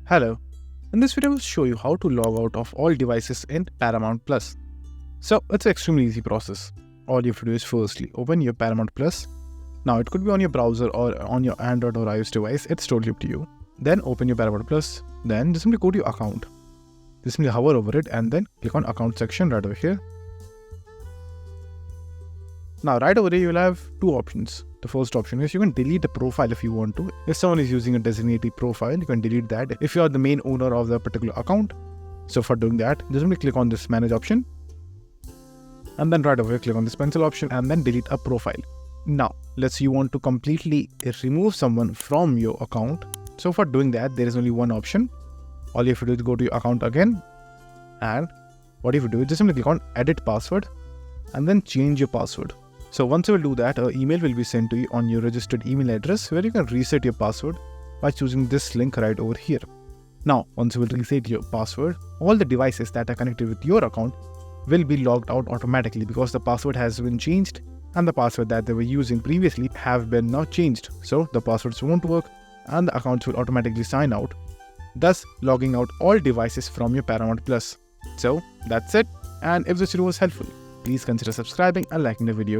Hello, in this video I will show you how to log out of all devices in Paramount Plus. So it's an extremely easy process. All you have to do is firstly open your Paramount Plus. Now it could be on your browser or on your Android or iOS device, it's totally up to you. Then open your Paramount Plus, then just simply go to your account. Just simply hover over it and then click on account section right over here. Now right over here you will have two options. The first option is you can delete the profile if you want to. If someone is using a designated profile, you can delete that if you are the main owner of the particular account. So for doing that, just simply click on this manage option. And then right over here, click on this pencil option and then delete a profile. Now, let's say you want to completely remove someone from your account. So for doing that, there is only one option. All you have to do is go to your account again. And what you have to do is just simply click on edit password and then change your password. So once you will do that, an email will be sent to you on your registered email address where you can reset your password by choosing this link right over here. Now, once you will reset your password, all the devices that are connected with your account will be logged out automatically because the password has been changed and the password that they were using previously have been now changed. So the passwords won't work and the accounts will automatically sign out, thus logging out all devices from your Paramount Plus. So that's it. And if this video was helpful, please consider subscribing and liking the video.